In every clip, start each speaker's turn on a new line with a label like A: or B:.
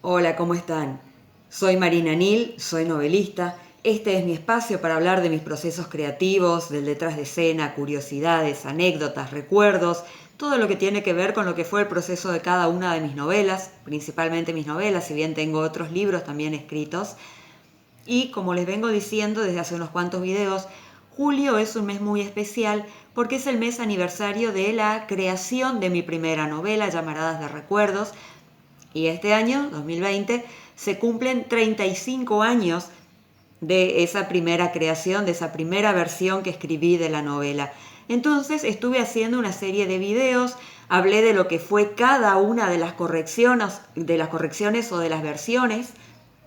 A: Hola, ¿cómo están? Soy Marina Nil, soy novelista. Este es mi espacio para hablar de mis procesos creativos, del detrás de escena, curiosidades, anécdotas, recuerdos, todo lo que tiene que ver con lo que fue el proceso de cada una de mis novelas, principalmente mis novelas, si bien tengo otros libros también escritos. Y como les vengo diciendo desde hace unos cuantos videos, julio es un mes muy especial porque es el mes aniversario de la creación de mi primera novela, Llamaradas de Recuerdos, y este año, 2020, se cumplen 35 años de esa primera creación, de esa primera versión que escribí de la novela. Entonces estuve haciendo una serie de videos, hablé de lo que fue cada una de las correcciones o de las versiones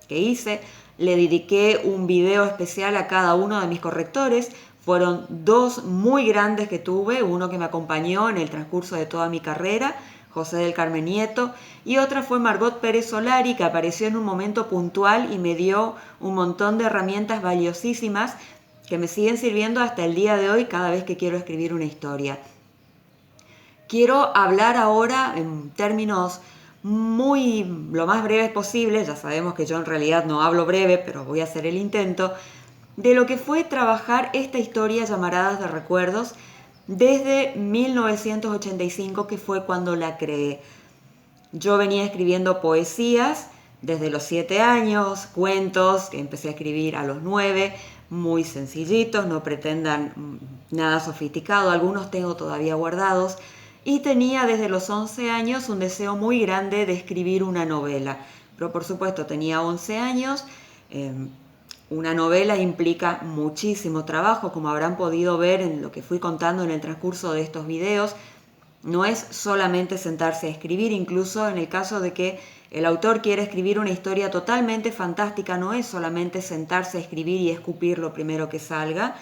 A: que hice, le dediqué un video especial a cada uno de mis correctores. Fueron dos muy grandes que tuve, uno que me acompañó en el transcurso de toda mi carrera, José del Carmen Nieto, y otra fue Margot Pérez Solari, que apareció en un momento puntual y me dio un montón de herramientas valiosísimas que me siguen sirviendo hasta el día de hoy cada vez que quiero escribir una historia. Quiero hablar ahora en términos lo más breves posible, ya sabemos que yo en realidad no hablo breve, pero voy a hacer el intento, de lo que fue trabajar esta historia Llamaradas de Recuerdos desde 1985, que fue cuando la creé. Yo venía escribiendo poesías desde los 7 años, cuentos que empecé a escribir a los 9, muy sencillitos, no pretendan nada sofisticado, algunos tengo todavía guardados, y tenía desde los 11 años un deseo muy grande de escribir una novela. Pero por supuesto tenía 11 años, una novela implica muchísimo trabajo, como habrán podido ver en lo que fui contando en el transcurso de estos videos. No es solamente sentarse a escribir, incluso en el caso de que el autor quiera escribir una historia totalmente fantástica, no es solamente sentarse a escribir y escupir lo primero que salga.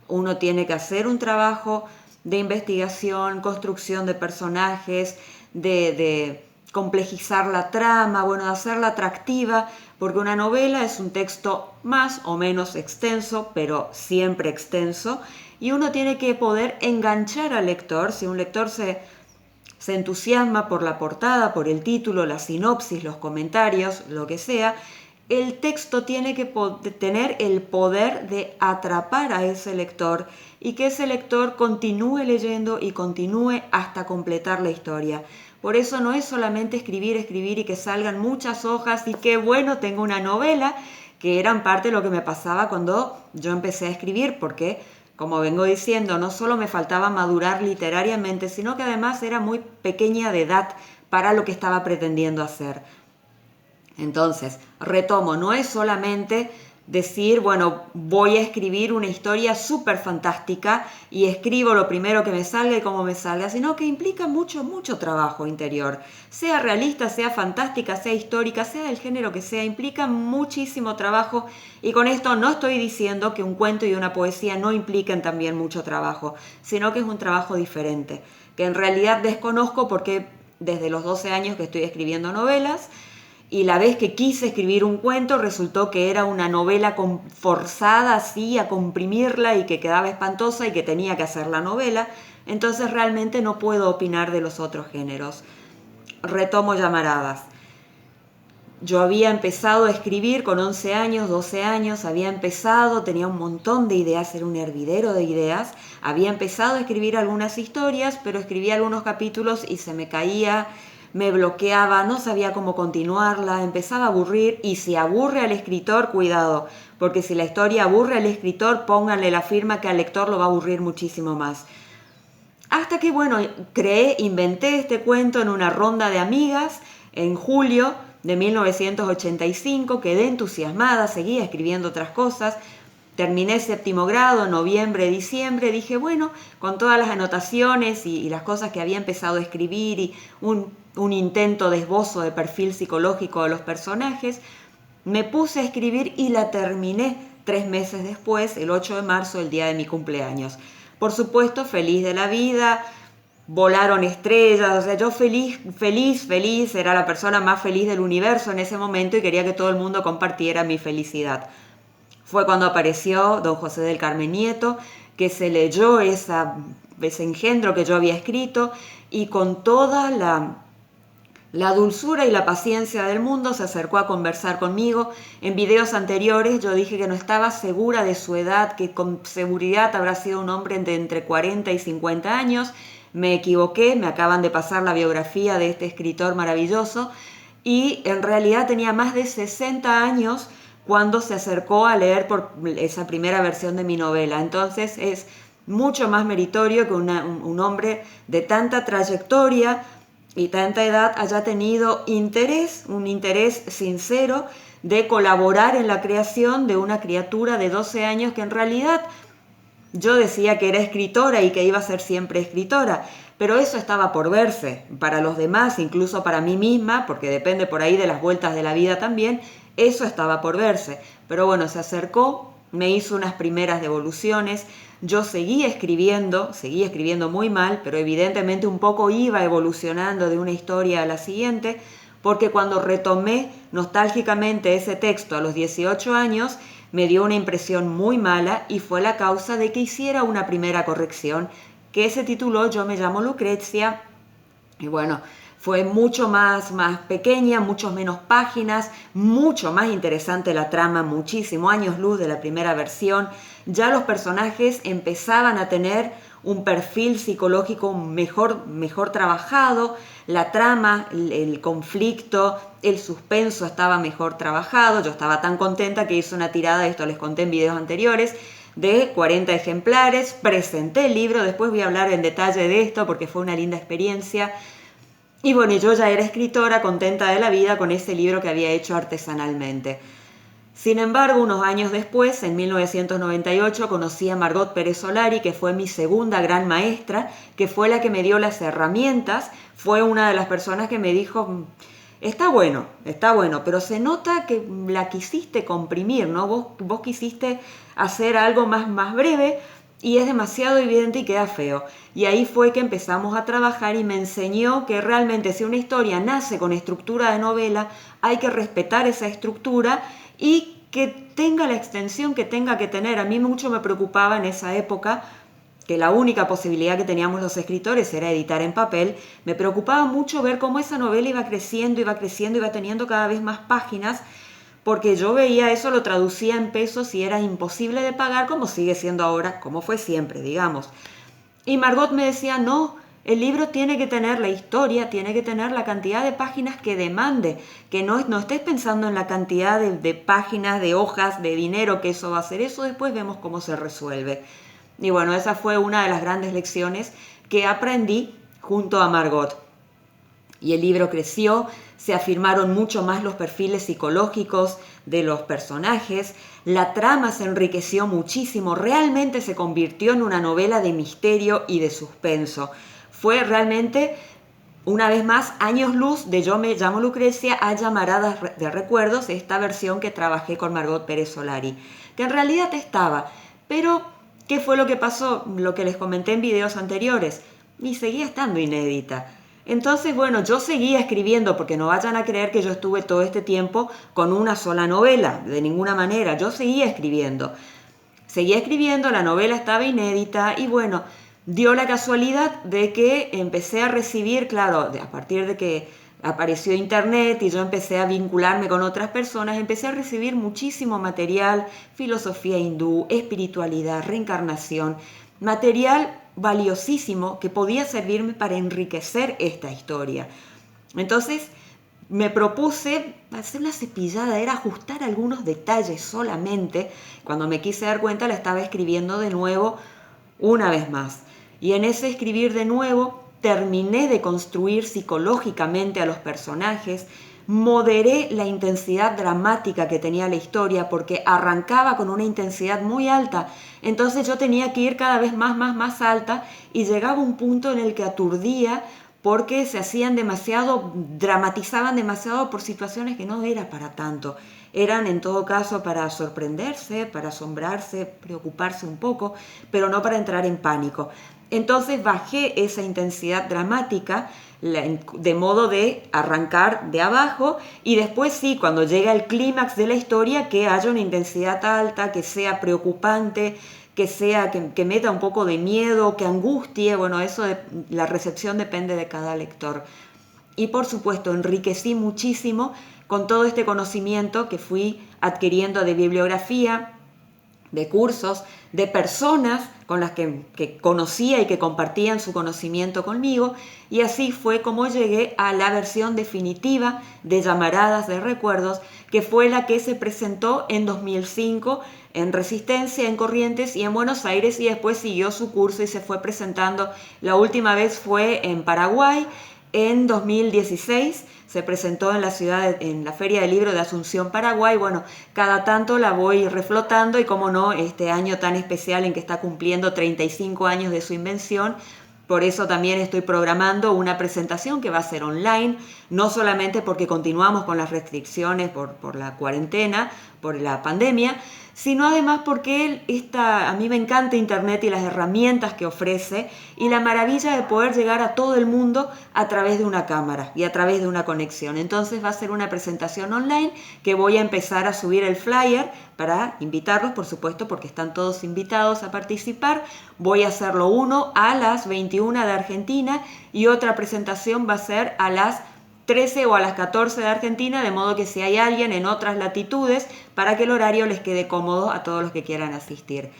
A: Uno tiene que hacer un trabajo de investigación, construcción de personajes, de complejizar la trama, bueno, de hacerla atractiva, porque una novela es un texto más o menos extenso, pero siempre extenso, y uno tiene que poder enganchar al lector. Si un lector se entusiasma por la portada, por el título, la sinopsis, los comentarios, lo que sea, el texto tiene que tener el poder de atrapar a ese lector y que ese lector continúe leyendo y continúe hasta completar la historia. Por eso no es solamente escribir, escribir y que salgan muchas hojas y qué bueno, tengo una novela, que eran parte de lo que me pasaba cuando yo empecé a escribir, porque como vengo diciendo, no solo me faltaba madurar literariamente, sino que además era muy pequeña de edad para lo que estaba pretendiendo hacer. Entonces, retomo, no es solamente decir, bueno, voy a escribir una historia súper fantástica y escribo lo primero que me salga y como me salga, sino que implica mucho, mucho trabajo interior. Sea realista, sea fantástica, sea histórica, sea del género que sea, implica muchísimo trabajo, y con esto no estoy diciendo que un cuento y una poesía no impliquen también mucho trabajo, sino que es un trabajo diferente, que en realidad desconozco porque desde los 12 años que estoy escribiendo novelas, y la vez que quise escribir un cuento resultó que era una novela forzada así a comprimirla y que quedaba espantosa y que tenía que hacer la novela. Entonces realmente no puedo opinar de los otros géneros. Retomo Llamaradas. Yo había empezado a escribir con 11 años, 12 años, había empezado, tenía un montón de ideas, era un hervidero de ideas, había empezado a escribir algunas historias, pero escribía algunos capítulos y se me caía, me bloqueaba, no sabía cómo continuarla, empezaba a aburrir, y si aburre al escritor, cuidado, porque si la historia aburre al escritor, pónganle la firma que al lector lo va a aburrir muchísimo más. Hasta que, bueno, inventé este cuento en una ronda de amigas en julio de 1985, quedé entusiasmada, seguía escribiendo otras cosas, terminé séptimo grado, noviembre, diciembre, dije, bueno, con todas las anotaciones y las cosas que había empezado a escribir y un intento de esbozo de perfil psicológico de los personajes, me puse a escribir y la terminé 3 meses después, el 8 de marzo, el día de mi cumpleaños. Por supuesto, feliz de la vida, volaron estrellas, o sea, yo feliz, feliz, feliz, era la persona más feliz del universo en ese momento y quería que todo el mundo compartiera mi felicidad. Fue cuando apareció don José del Carmen Nieto, que se leyó ese engendro que yo había escrito y con toda La dulzura y la paciencia del mundo se acercó a conversar conmigo. En videos anteriores yo dije que no estaba segura de su edad, que con seguridad habrá sido un hombre de entre 40 y 50 años. Me equivoqué, me acaban de pasar la biografía de este escritor maravilloso y en realidad tenía más de 60 años cuando se acercó a leer por esa primera versión de mi novela. Entonces es mucho más meritorio que un hombre de tanta trayectoria y tanta edad haya tenido un interés sincero de colaborar en la creación de una criatura de 12 años que en realidad yo decía que era escritora y que iba a ser siempre escritora, pero eso estaba por verse. Para los demás, incluso para mí misma, porque depende por ahí de las vueltas de la vida también, eso estaba por verse. Pero bueno, se acercó, me hizo unas primeras devoluciones, yo seguí escribiendo muy mal, pero evidentemente un poco iba evolucionando de una historia a la siguiente, porque cuando retomé nostálgicamente ese texto a los 18 años, me dio una impresión muy mala y fue la causa de que hiciera una primera corrección que se tituló Yo me llamo Lucrecia. Y bueno, fue mucho más pequeña, mucho menos páginas, mucho más interesante la trama, muchísimo, años luz de la primera versión. Ya los personajes empezaban a tener un perfil psicológico mejor trabajado, la trama, el conflicto, el suspenso estaba mejor trabajado. Yo estaba tan contenta que hice una tirada, esto les conté en videos anteriores, de 40 ejemplares, presenté el libro, después voy a hablar en detalle de esto porque fue una linda experiencia. Y bueno, yo ya era escritora, contenta de la vida con ese libro que había hecho artesanalmente. Sin embargo, unos años después, en 1998, conocí a Margot Pérez Solari, que fue mi segunda gran maestra, que fue la que me dio las herramientas, fue una de las personas que me dijo, está bueno, pero se nota que la quisiste comprimir, ¿no? Vos quisiste hacer algo más breve y es demasiado evidente y queda feo. Y ahí fue que empezamos a trabajar y me enseñó que realmente si una historia nace con estructura de novela, hay que respetar esa estructura y que tenga la extensión que tenga que tener. A mí mucho me preocupaba en esa época que la única posibilidad que teníamos los escritores era editar en papel. Me preocupaba mucho ver cómo esa novela iba creciendo, iba teniendo cada vez más páginas, porque yo veía eso, lo traducía en pesos y era imposible de pagar, como sigue siendo ahora, como fue siempre, digamos. Y Margot me decía, no, el libro tiene que tener la historia, tiene que tener la cantidad de páginas que demande, que no estés pensando en la cantidad de páginas, de hojas, de dinero que eso va a hacer, eso después vemos cómo se resuelve. Y bueno, esa fue una de las grandes lecciones que aprendí junto a Margot. Y el libro creció, se afirmaron mucho más los perfiles psicológicos de los personajes, la trama se enriqueció muchísimo, realmente se convirtió en una novela de misterio y de suspenso. Fue realmente, una vez más, años luz de Yo me llamo Lucrecia a Llamaradas de Recuerdos, esta versión que trabajé con Margot Pérez Solari, que en realidad estaba, pero ¿qué fue lo que pasó? Lo que les comenté en videos anteriores, y seguía estando inédita. Entonces, bueno, yo seguía escribiendo, porque no vayan a creer que yo estuve todo este tiempo con una sola novela, de ninguna manera. Yo seguía escribiendo, la novela estaba inédita y bueno, dio la casualidad de que empecé a recibir, claro, a partir de que apareció internet y yo empecé a vincularme con otras personas, empecé a recibir muchísimo material, filosofía hindú, espiritualidad, reencarnación, material valiosísimo que podía servirme para enriquecer esta historia. Entonces me propuse hacer una cepillada, era ajustar algunos detalles solamente. Cuando me quise dar cuenta la estaba escribiendo de nuevo una vez más. Y en ese escribir de nuevo terminé de construir psicológicamente a los personajes, moderé la intensidad dramática que tenía la historia porque arrancaba con una intensidad muy alta, entonces yo tenía que ir cada vez más alta y llegaba un punto en el que aturdía porque se hacían demasiado, dramatizaban demasiado por situaciones que no era para tanto. Eran en todo caso para sorprenderse, para asombrarse, preocuparse un poco, pero no para entrar en pánico. Entonces bajé esa intensidad dramática de modo de arrancar de abajo y después sí, cuando llega el clímax de la historia, que haya una intensidad alta, que sea preocupante, que meta un poco de miedo, que angustie. Bueno, eso la recepción depende de cada lector. y por supuesto enriquecí muchísimo con todo este conocimiento que fui adquiriendo de bibliografía, de cursos, de personas con las que conocía y que compartían su conocimiento conmigo, y así fue como llegué a la versión definitiva de Llamaradas de Recuerdos, que fue la que se presentó en 2005 en Resistencia, en Corrientes y en Buenos Aires, y después siguió su curso y se fue presentando. La última vez fue en Paraguay en 2016. Se presentó en la en la Feria del Libro de Asunción, Paraguay. Bueno, cada tanto la voy reflotando y, como no, este año tan especial en que está cumpliendo 35 años de su invención, por eso también estoy programando una presentación que va a ser online, no solamente porque continuamos con las restricciones por la cuarentena, por la pandemia, sino además porque a mí me encanta Internet y las herramientas que ofrece y la maravilla de poder llegar a todo el mundo a través de una cámara y a través de una conexión. Entonces va a ser una presentación online que voy a empezar a subir el flyer para invitarlos, por supuesto, porque están todos invitados a participar. Voy a hacerlo uno a las 21 de Argentina y otra presentación va a ser a las 13 o a las 14 de Argentina, de modo que si hay alguien en otras latitudes, para que el horario les quede cómodo a todos los que quieran asistir.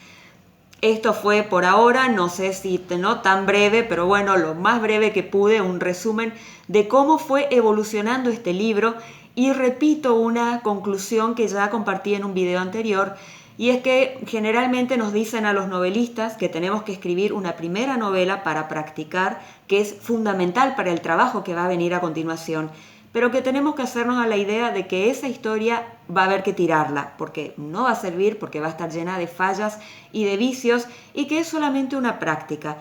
A: Esto fue por ahora, no sé si no tan breve, pero bueno, lo más breve que pude, un resumen de cómo fue evolucionando este libro. Y repito una conclusión que ya compartí en un video anterior, y es que generalmente nos dicen a los novelistas que tenemos que escribir una primera novela para practicar, que es fundamental para el trabajo que va a venir a continuación, pero que tenemos que hacernos a la idea de que esa historia va a haber que tirarla, porque no va a servir, porque va a estar llena de fallas y de vicios, y que es solamente una práctica.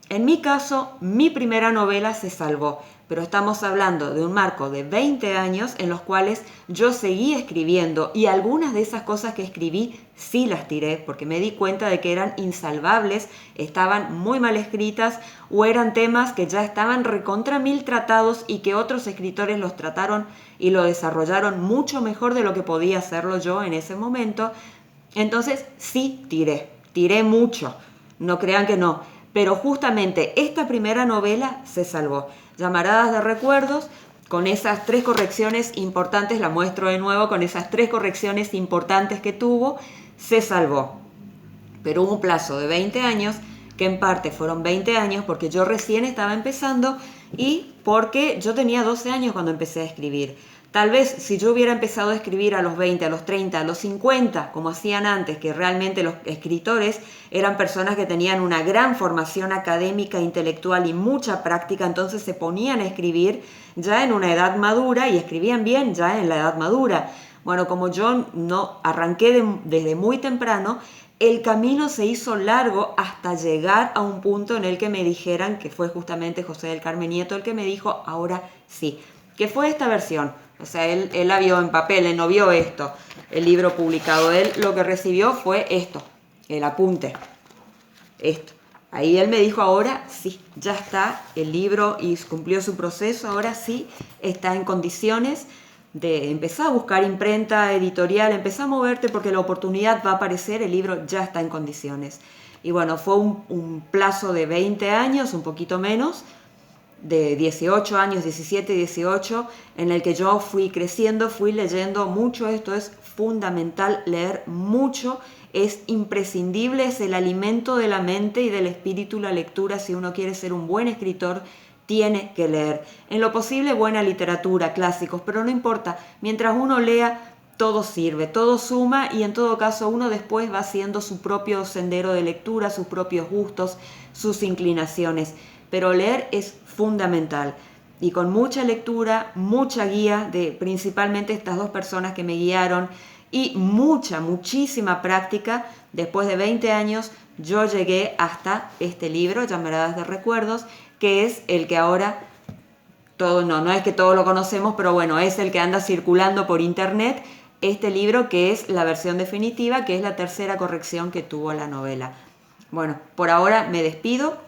A: En mi caso, mi primera novela se salvó, pero estamos hablando de un marco de 20 años en los cuales yo seguí escribiendo, y algunas de esas cosas que escribí sí las tiré porque me di cuenta de que eran insalvables, estaban muy mal escritas o eran temas que ya estaban recontra mil tratados y que otros escritores los trataron y lo desarrollaron mucho mejor de lo que podía hacerlo yo en ese momento. Entonces sí tiré mucho, no crean que no. Pero justamente esta primera novela se salvó. Llamaradas de Recuerdos, con esas 3 correcciones importantes, la muestro de nuevo, con esas 3 correcciones importantes que tuvo, se salvó. Pero hubo un plazo de 20 años, que en parte fueron 20 años porque yo recién estaba empezando y porque yo tenía 12 años cuando empecé a escribir. Tal vez si yo hubiera empezado a escribir a los 20, a los 30, a los 50, como hacían antes, que realmente los escritores eran personas que tenían una gran formación académica, intelectual y mucha práctica, entonces se ponían a escribir ya en una edad madura y escribían bien ya en la edad madura. Bueno, como yo no arranqué desde muy temprano, el camino se hizo largo hasta llegar a un punto en el que me dijeran, que fue justamente José del Carmen Nieto el que me dijo, ahora sí, que fue esta versión. O sea, él la vio en papel, él no vio esto, el libro publicado. Él lo que recibió fue esto, el apunte, esto. Ahí él me dijo, ahora sí, ya está el libro y cumplió su proceso, ahora sí está en condiciones de empezar a buscar imprenta, editorial, empezar a moverte porque la oportunidad va a aparecer, el libro ya está en condiciones. Y bueno, fue un plazo de 20 años, un poquito menos, de 18 años, 17, 18, en el que yo fui creciendo, fui leyendo mucho. Esto es fundamental, leer mucho, es imprescindible, es el alimento de la mente y del espíritu la lectura. Si uno quiere ser un buen escritor, tiene que leer. En lo posible buena literatura, clásicos, pero no importa, mientras uno lea, todo sirve, todo suma, y en todo caso uno después va haciendo su propio sendero de lectura, sus propios gustos, sus inclinaciones. Pero leer es fundamental, y con mucha lectura, mucha guía de principalmente estas 2 personas que me guiaron y muchísima práctica, después de 20 años yo llegué hasta este libro, Llamaradas de Recuerdos, que es el que ahora no es que todos lo conocemos, pero bueno, es el que anda circulando por internet, este libro que es la versión definitiva, que es la 3ª corrección que tuvo la novela. Bueno, por ahora me despido.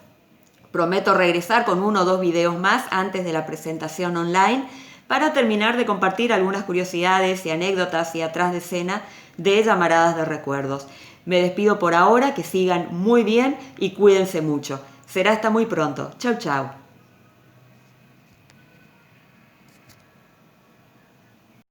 A: Prometo regresar con 1 o 2 videos más antes de la presentación online para terminar de compartir algunas curiosidades y anécdotas y atrás de escena de Llamaradas de Recuerdos. Me despido por ahora, que sigan muy bien y cuídense mucho. Será hasta muy pronto. Chau, chau.